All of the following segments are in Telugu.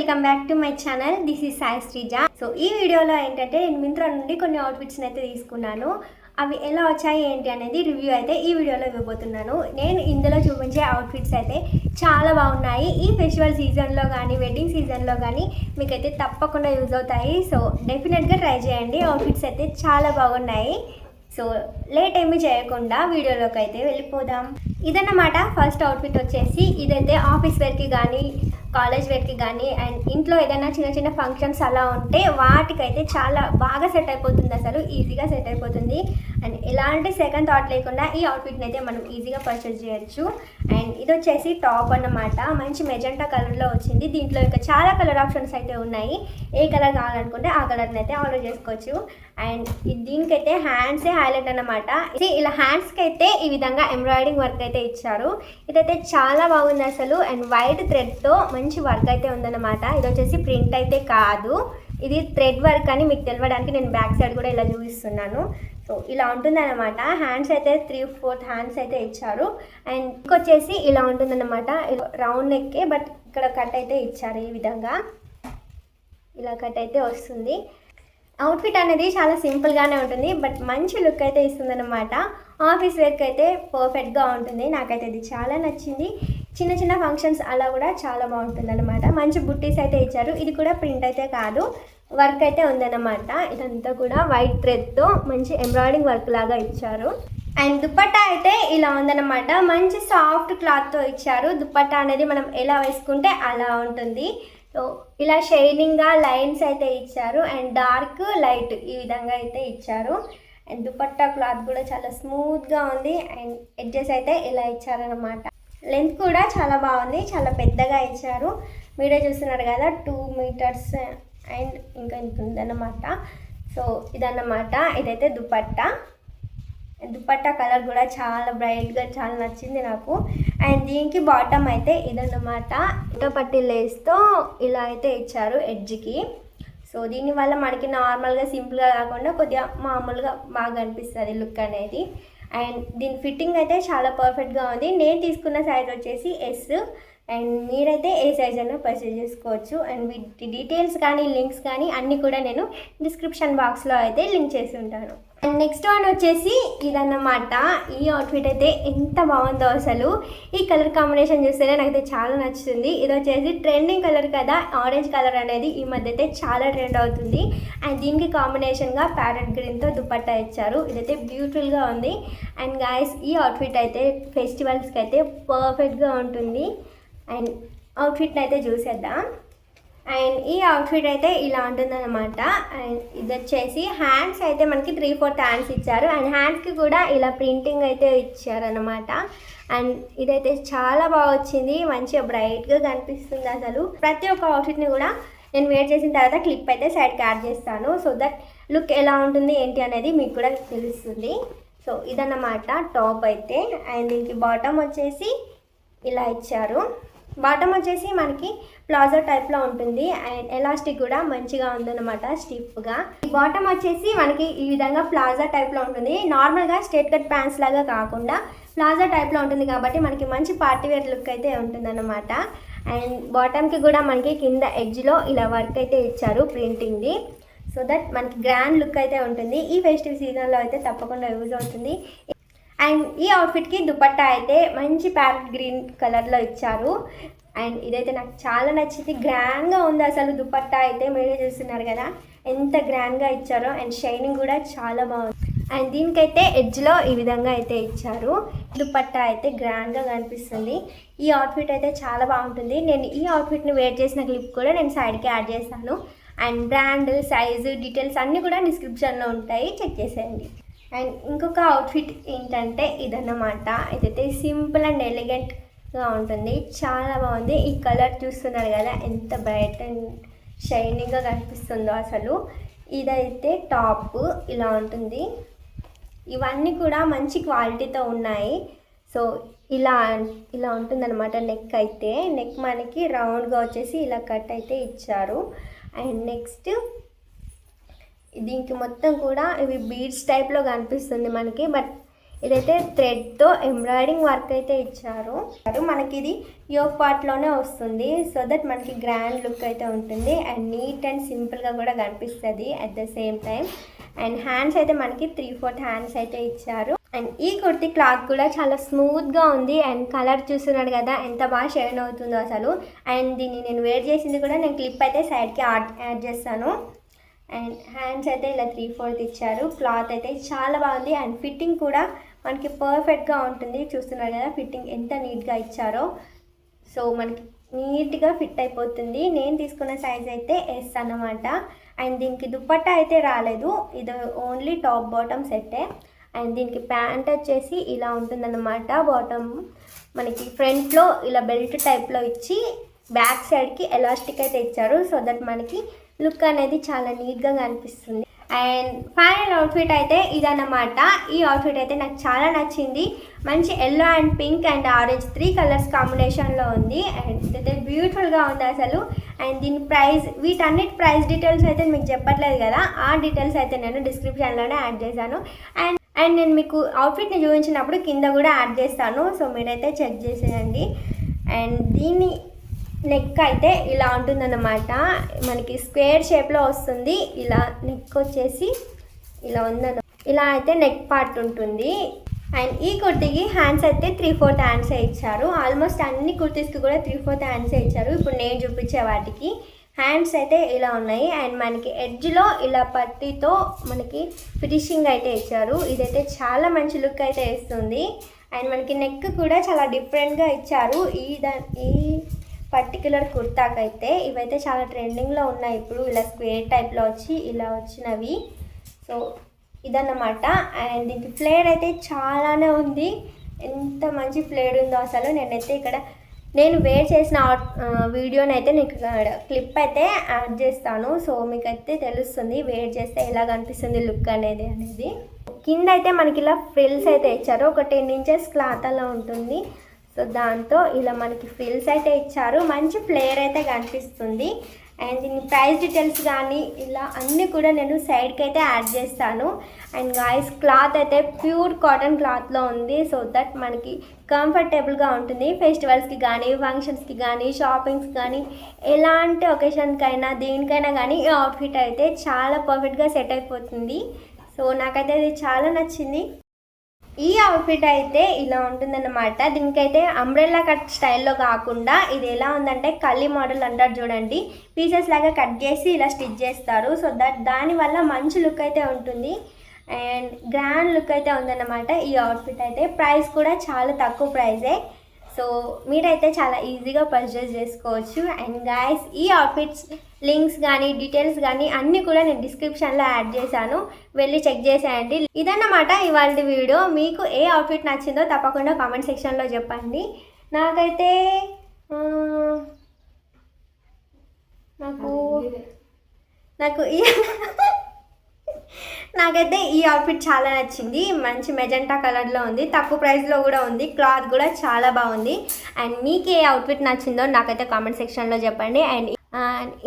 Welcome back to my channel. This is Sai Sreeja. So ఈ వీడియోలో ఏంటంటే నేను మింత్రా నుండి కొన్ని అవుట్ఫిట్స్ని అయితే తీసుకున్నాను. అవి ఎలా వచ్చాయి ఏంటి అనేది రివ్యూ అయితే ఈ వీడియోలో ఇవ్వబోతున్నాను. నేను ఇందులో చూపించే అవుట్ఫిట్స్ అయితే చాలా బాగున్నాయి. ఈ ఫెస్టివల్ సీజన్లో కానీ వెడ్డింగ్ సీజన్లో కానీ మీకైతే తప్పకుండా యూజ్ అవుతాయి. సో డెఫినెట్గా ట్రై చేయండి. అవుట్ఫిట్స్ అయితే చాలా బాగున్నాయి. సో లేట్ ఏమీ చేయకుండా వీడియోలోకి అయితే వెళ్ళిపోదాం. ఇదన్నమాట ఫస్ట్ అవుట్ఫిట్ వచ్చేసి. ఇదైతే ఆఫీస్ వేర్కి కానీ కాలేజ్ వేర్కి కానీ అండ్ ఇంట్లో ఏదైనా చిన్న చిన్న ఫంక్షన్స్ అలా ఉంటే వాటికైతే చాలా బాగా సెట్ అయిపోతుంది. అసలు ఈజీగా సెట్ అయిపోతుంది అండ్ ఎలాంటి సెకండ్ థాట్ లేకుండా ఈ అవుట్ఫిట్ని అయితే మనం ఈజీగా పర్చేస్ చేయొచ్చు. అండ్ ఇది వచ్చేసి టాప్ అన్నమాట. మంచి మెజెంటా కలర్లో వచ్చింది. దీంట్లో ఇంకా చాలా కలర్ ఆప్షన్స్ అయితే ఉన్నాయి. ఏ కలర్ కావాలనుకుంటే ఆ కలర్ని అయితే ఆర్డర్ చేసుకోవచ్చు. అండ్ దీనికైతే హ్యాండ్సే హైలైట్ అన్నమాట. ఇలా హ్యాండ్స్కి అయితే ఈ విధంగా ఎంబ్రాయిడింగ్ వర్క్ అయితే ఇచ్చారు. ఇదైతే చాలా బాగుంది అసలు. అండ్ వైట్ థ్రెడ్తో మంచి వర్క్ అయితే ఉందన్నమాట. ఇది వచ్చేసి ప్రింట్ అయితే కాదు, ఇది థ్రెడ్ వర్క్ అని మీకు తెలవడానికి నేను బ్యాక్ సైడ్ కూడా ఇలా చూపిస్తున్నాను. సో ఇలా ఉంటుంది అనమాట. హ్యాండ్స్ అయితే 3/4 హ్యాండ్స్ అయితే ఇచ్చారు. అండ్ ఇంకొచ్చేసి ఇలా ఉంటుందన్నమాట. రౌండ్ నెక్కే బట్ ఇక్కడ కట్ అయితే ఇచ్చారు. ఈ విధంగా ఇలా కట్ అయితే వస్తుంది. అవుట్ఫిట్ అనేది చాలా సింపుల్గానే ఉంటుంది బట్ మంచి లుక్ అయితే ఇస్తుందన్నమాట. ఆఫీస్ వేర్కి అయితే పర్ఫెక్ట్గా ఉంటుంది. నాకైతే ఇది చాలా నచ్చింది. చిన్న చిన్న ఫంక్షన్స్ అలా కూడా చాలా బాగుంటుంది అనమాట. మంచి బుట్టీస్ అయితే ఇచ్చారు. ఇది కూడా ప్రింట్ అయితే కాదు, వర్క్ అయితే ఉందన్నమాట. ఇదంతా కూడా వైట్ థ్రెడ్తో మంచి ఎంబ్రాయిడింగ్ వర్క్ లాగా ఇచ్చారు. అండ్ దుపట్టా అయితే ఇలా ఉందన్నమాట. మంచి సాఫ్ట్ క్లాత్తో ఇచ్చారు. దుపట్టా అనేది మనం ఎలా వేసుకుంటే అలా ఉంటుంది. సో ఇలా షైనింగ్గా లైన్స్ అయితే ఇచ్చారు అండ్ డార్క్ లైట్ ఈ విధంగా అయితే ఇచ్చారు. అండ్ దుపట్టా క్లాత్ కూడా చాలా స్మూత్గా ఉంది. అండ్ ఎడ్జెస్ అయితే ఇలా ఇచ్చారనమాట. లెంత్ కూడా చాలా బాగుంది, చాలా పెద్దగా ఇచ్చారు. మీరే చూస్తున్నారు కదా 2 మీటర్స్ అండ్ ఇంకా ఇంత ఉందన్నమాట. సో ఇదన్నమాట. ఇదైతే దుపట్టా. దుపట్టా కలర్ కూడా చాలా బ్రైట్గా చాలా నచ్చింది నాకు. అండ్ దీనికి బాటమ్ అయితే ఇదన్నమాట. పట్టి లేస్తో ఇలా అయితే ఇచ్చారు ఎడ్జ్కి. సో దీనివల్ల మనకి నార్మల్గా సింపుల్గా కాకుండా కొద్దిగా మామూలుగా బాగా అనిపిస్తుంది లుక్ అనేది. అండ్ దీని ఫిట్టింగ్ అయితే చాలా పర్ఫెక్ట్గా ఉంది. నేను తీసుకున్న సైజ్ వచ్చేసి ఎస్. అండ్ మీరైతే ఏ సైజ్ అయినా పర్చేజ్ చేసుకోవచ్చు. అండ్ వీటి డీటెయిల్స్ కానీ లింక్స్ కానీ అన్నీ కూడా నేను డిస్క్రిప్షన్ బాక్స్లో అయితే లింక్ చేసి ఉంటాను. అండ్ నెక్స్ట్ వన్ వచ్చేసి ఇదన్నమాట. ఈ అవుట్ఫిట్ అయితే ఎంత బాగుందో అసలు. ఈ కలర్ కాంబినేషన్ చూస్తేనే నాకైతే చాలా నచ్చుతుంది. ఇది వచ్చేసి ట్రెండింగ్ కలర్ కదా, ఆరెంజ్ కలర్ అనేది ఈ మధ్య అయితే చాలా ట్రెండ్ అవుతుంది. అండ్ దీనికి కాంబినేషన్గా ప్యారెట్ గ్రీన్తో దుపట్టా ఇచ్చారు. ఇదైతే బ్యూటిఫుల్గా ఉంది. అండ్ గాయస్ ఈ అవుట్ఫిట్ అయితే ఫెస్టివల్స్కి అయితే పర్ఫెక్ట్గా ఉంటుంది. అండ్ అవుట్ఫిట్ని అయితే చూసేద్దాం. అండ్ ఈ అవుట్ఫిట్ అయితే ఇలా ఉంటుందన్నమాట. అండ్ ఇది వచ్చేసి హ్యాండ్స్ అయితే మనకి 3/4 హ్యాండ్స్ ఇచ్చారు. అండ్ హ్యాండ్స్కి కూడా ఇలా ప్రింటింగ్ అయితే ఇచ్చారనమాట. అండ్ ఇదైతే చాలా బాగా వచ్చింది. మంచిగా బ్రైట్గా కనిపిస్తుంది అసలు. ప్రతి ఒక్క అవుట్ఫిట్ని కూడా నేను వేర్ చేసిన తర్వాత క్లిప్ అయితే సైడ్కి యాడ్ చేస్తాను. సో దట్ లుక్ ఎలా ఉంటుంది ఏంటి అనేది మీకు కూడా తెలుస్తుంది. సో ఇదన్నమాట టాప్ అయితే. అండ్ దీనికి బాటమ్ వచ్చేసి ఇలా ఇచ్చారు. బాటమ్ వచ్చేసి మనకి ప్లాజో టైప్లో ఉంటుంది. అండ్ ఎలాస్టిక్ కూడా మంచిగా ఉందన్నమాట, స్టిఫ్గా. ఈ బాటమ్ వచ్చేసి మనకి ఈ విధంగా ప్లాజా టైప్లో ఉంటుంది. నార్మల్గా స్ట్రేట్ కట్ ప్యాంట్స్ లాగా కాకుండా ప్లాజా టైప్లో ఉంటుంది కాబట్టి మనకి మంచి పార్టీవేర్ లుక్ అయితే ఉంటుందన్నమాట. అండ్ బాటమ్కి కూడా మనకి కింద ఎడ్జ్లో ఇలా వర్క్ అయితే ఇచ్చారు ప్రింటింగ్ది. సో దట్ మనకి గ్రాండ్ లుక్ అయితే ఉంటుంది. ఈ ఫెస్టివ్ సీజన్లో అయితే తప్పకుండా యూజ్ అవుతుంది. అండ్ ఈ అవుట్ఫిట్కి దుపట్టా అయితే మంచి ప్యారెట్ గ్రీన్ కలర్లో ఇచ్చారు. అండ్ ఇదైతే నాకు చాలా నచ్చింది. గ్రాండ్గా ఉంది అసలు. దుపట్టా అయితే మీరే చూస్తున్నారు కదా ఎంత గ్రాండ్గా ఇచ్చారో. అండ్ షైనింగ్ కూడా చాలా బాగుంది. అండ్ దీనికైతే ఎడ్జ్లో ఈ విధంగా అయితే ఇచ్చారు. దుపట్టా అయితే గ్రాండ్గా కనిపిస్తుంది. ఈ అవుట్ఫిట్ అయితే చాలా బాగుంటుంది. నేను ఈ అవుట్ఫిట్ని వేర్ చేసిన క్లిప్ కూడా నేను సైడ్కి యాడ్ చేస్తాను. అండ్ బ్రాండ్, సైజు, డీటెయిల్స్ అన్నీ కూడా డిస్క్రిప్షన్లో ఉంటాయి, చెక్ చేసేయండి. అండ్ ఇంకొక అవుట్ఫిట్ ఏంటంటే ఇదన్నమాట. ఇదైతే సింపుల్ అండ్ ఎలిగెంట్గా ఉంటుంది, చాలా బాగుంది. ఈ కలర్ చూస్తున్నారు కదా ఎంత బ్రైట్ అండ్ షైనింగ్గా కనిపిస్తుందో అసలు. ఇదైతే టాప్ ఇలా ఉంటుంది. ఇవన్నీ కూడా మంచి క్వాలిటీతో ఉన్నాయి. సో ఇలా ఇలా ఉంటుందన్నమాట. నెక్ అయితే నెక్ మనకి రౌండ్గా వచ్చేసి ఇలా కట్ అయితే ఇచ్చారు. అండ్ నెక్స్ట్ దీనికి మొత్తం కూడా ఇవి బీడ్స్ టైప్లో కనిపిస్తుంది మనకి. బట్ ఇదైతే థ్రెడ్తో ఎంబ్రాయిడింగ్ వర్క్ అయితే ఇచ్చారు. మనకి ఇది యోక్ పార్ట్లోనే వస్తుంది. సో దట్ మనకి గ్రాండ్ లుక్ అయితే ఉంటుంది అండ్ నీట్ అండ్ సింపుల్గా కూడా కనిపిస్తుంది at the same time. And hands అయితే మనకి 3/4 హ్యాండ్స్ అయితే ఇచ్చారు. అండ్ ఈ కుర్తీ క్లాత్ కూడా చాలా స్మూత్గా ఉంది అండ్ కలర్ చూస్తున్నాడు కదా ఎంత బాగా షైన్ అవుతుందో అసలు. అండ్ దీన్ని నేను వేర్ చేసింది కూడా నేను క్లిప్ అయితే సైడ్కి యాడ్ చేస్తాను. అండ్ హ్యాండ్స్ అయితే ఇలా 3/4 ఇచ్చారు. క్లాత్ అయితే చాలా బాగుంది అండ్ ఫిట్టింగ్ కూడా మనకి పర్ఫెక్ట్గా ఉంటుంది. చూస్తున్నారు కదా ఫిట్టింగ్ ఎంత నీట్గా ఇచ్చారో. సో మనకి నీట్గా ఫిట్ అయిపోతుంది. నేను తీసుకున్న సైజ్ అయితే ఎస్ అన్నమాట. అండ్ దీనికి దుపట్టా అయితే రాలేదు, ఇది ఓన్లీ టాప్ బాటమ్ సెట్టే. అండ్ దీనికి ప్యాంట్ వచ్చేసి ఇలా ఉంటుందన్నమాట. బాటమ్ మనకి ఫ్రంట్లో ఇలా బెల్ట్ టైప్లో ఇచ్చి బ్యాక్ సైడ్కి ఎలాస్టిక్ అయితే ఇచ్చారు. సో దట్ మనకి లుక్ అనేది చాలా నీట్గా కనిపిస్తుంది. అండ్ ఫైనల్ అవుట్ఫిట్ అయితే ఇదన్నమాట. ఈ అవుట్ఫిట్ అయితే నాకు చాలా నచ్చింది. మంచి yellow and pink and orange 3 colours కాంబినేషన్లో ఉంది అండ్ ఇదైతే బ్యూటిఫుల్గా ఉంది అసలు. అండ్ దీని ప్రైస్, వీటన్నిటి ప్రైస్ డీటెయిల్స్ అయితే మీకు చెప్పట్లేదు కదా, ఆ డీటెయిల్స్ అయితే నేను డిస్క్రిప్షన్లోనే యాడ్ చేశాను. అండ్ నేను మీకు అవుట్ఫిట్ని చూపించినప్పుడు కింద కూడా యాడ్ చేస్తాను. సో మీరైతే చెక్ చేసేయండి. అండ్ దీన్ని నెక్ అయితే ఇలా ఉంటుందన్నమాట. మనకి స్క్వేర్ షేప్లో వస్తుంది. ఇలా నెక్ వచ్చేసి ఇలా ఉందన్న, ఇలా అయితే నెక్ పార్ట్ ఉంటుంది. అండ్ ఈ కుర్తీకి హ్యాండ్స్ అయితే 3/4 హ్యాండ్సే ఇచ్చారు. ఆల్మోస్ట్ అన్ని కుర్తీస్కి కూడా 3/4 హ్యాండ్సే ఇచ్చారు. ఇప్పుడు నేను చూపించే వాటికి హ్యాండ్స్ అయితే ఇలా ఉన్నాయి. అండ్ మనకి ఎడ్జ్లో ఇలా పట్టీతో మనకి ఫినిషింగ్ అయితే ఇచ్చారు. ఇదైతే చాలా మంచి లుక్ అయితే ఇస్తుంది. అండ్ మనకి నెక్ కూడా చాలా డిఫరెంట్గా ఇచ్చారు. ఈ పర్టికులర్ కుర్తాకైతే ఇవైతే చాలా ట్రెండింగ్లో ఉన్నాయి ఇప్పుడు, ఇలా స్క్వేర్ టైప్లో వచ్చి ఇలా వచ్చినవి. సో ఇదన్నమాట. అండ్ దీనికి ఫ్లేర్ అయితే చాలానే ఉంది. ఎంత మంచి ఫ్లేర్ ఉందో అసలు. నేనైతే ఇక్కడ నేను వేర్ చేసిన వీడియోని అయితే నీకు క్లిప్ అయితే యాడ్ చేస్తాను. సో మీకైతే తెలుస్తుంది వేర్ చేస్తే ఎలా కనిపిస్తుంది లుక్ అనేది. కింద అయితే మనకి ఇలా ఫ్రిల్స్ అయితే ఇచ్చారు. ఒక 10 ఇంచెస్ క్లాత్ అలా ఉంటుంది. సో దాంతో ఇలా మనకి ఫ్రిల్స్ అయితే ఇచ్చారు. మంచి ఫ్లేర్ అయితే కనిపిస్తుంది. అండ్ దీని ప్రైస్ డీటెయిల్స్ కానీ ఇలా అన్నీ కూడా నేను సైడ్కి అయితే యాడ్ చేస్తాను. అండ్ గాయస్ క్లాత్ అయితే ప్యూర్ కాటన్ క్లాత్లో ఉంది. సో దట్ మనకి కంఫర్టబుల్గా ఉంటుంది. ఫెస్టివల్స్కి కానీ, ఫంక్షన్స్కి కానీ, షాపింగ్స్కి కానీ, ఎలాంటి ఒకేషన్కైనా దేనికైనా కానీ ఈ అవుట్ఫిట్ అయితే చాలా పర్ఫెక్ట్గా సెట్ అయిపోతుంది. సో నాకైతే ఇది చాలా నచ్చింది. ఈ అవుట్ఫిట్ అయితే ఇలా ఉంటుందన్నమాట. దీనికైతే అంబ్రెల్లా కట్ స్టైల్లో కాకుండా ఇది ఎలా ఉందంటే కల్లి మోడల్ అంటారు చూడండి, పీసెస్ లాగా కట్ చేసి ఇలా స్టిచ్ చేస్తారు. సో దానివల్ల మంచి లుక్ అయితే ఉంటుంది అండ్ గ్రాండ్ లుక్ అయితే ఉందన్నమాట ఈ అవుట్ఫిట్ అయితే. ప్రైస్ కూడా చాలా తక్కువ ప్రైజే. సో మీరైతే చాలా ఈజీగా పర్చేస్ చేసుకోవచ్చు. అండ్ గాయస్ ఈ అవుట్ఫిట్స్ లింక్స్ కానీ డీటెయిల్స్ కానీ అన్నీ కూడా నేను డిస్క్రిప్షన్లో యాడ్ చేశాను, వెళ్ళి చెక్ చేసేయండి. ఇదన్నమాట ఇవాళ వీడియో. మీకు ఏ అవుట్ఫిట్ నచ్చిందో తప్పకుండా కామెంట్ సెక్షన్లో చెప్పండి. నాకైతే నాకైతే ఈ అవుట్ఫిట్ చాలా నచ్చింది. మంచి మెజెంటా కలర్లో ఉంది, తక్కువ ప్రైస్లో కూడా ఉంది, క్లాత్ కూడా చాలా బాగుంది. అండ్ మీకు ఏ అవుట్ఫిట్ నచ్చిందో నాకైతే కామెంట్ సెక్షన్లో చెప్పండి. అండ్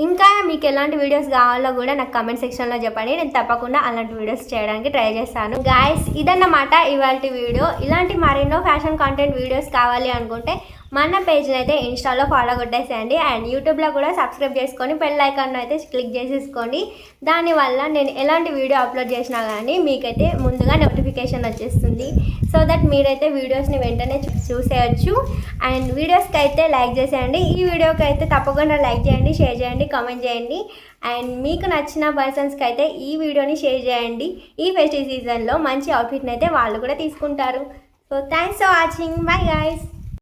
ఇంకా మీకు ఎలాంటి వీడియోస్ కావాలో కూడా నాకు కామెంట్ సెక్షన్లో చెప్పండి, నేను తప్పకుండా అలాంటి వీడియోస్ చేయడానికి ట్రై చేస్తాను. గాయస్ ఇదన్నమాట ఇవాళ వీడియో. ఇలాంటి మరెన్నో ఫ్యాషన్ కాంటెంట్ వీడియోస్ కావాలి అనుకుంటే మన పేజ్ని అయితే ఇన్స్టాలో ఫాలో కొట్టేసేయండి. అండ్ యూట్యూబ్లో కూడా సబ్స్క్రైబ్ చేసుకొని బెల్ ఐకాన్ అయితే క్లిక్ చేసేసుకోండి. దానివల్ల నేను ఎలాంటి వీడియో అప్లోడ్ చేసినా కానీ మీకైతే ముందుగా నోటిఫికేషన్ వచ్చేస్తుంది. సో దట్ మీరైతే వీడియోస్ని వెంటనే చూసేయచ్చు. అండ్ వీడియోస్కి అయితే లైక్ చేసేయండి. ఈ వీడియోకి అయితే తప్పకుండా లైక్ చేయండి, షేర్ చేయండి, కామెంట్ చేయండి. అండ్ మీకు నచ్చిన పర్సన్స్కి అయితే ఈ వీడియోని షేర్ చేయండి. ఈ ఫెస్టివ్ సీజన్లో మంచి అవుట్ఫిట్ని అయితే వాళ్ళు కూడా తీసుకుంటారు. So thanks for watching. Bye guys.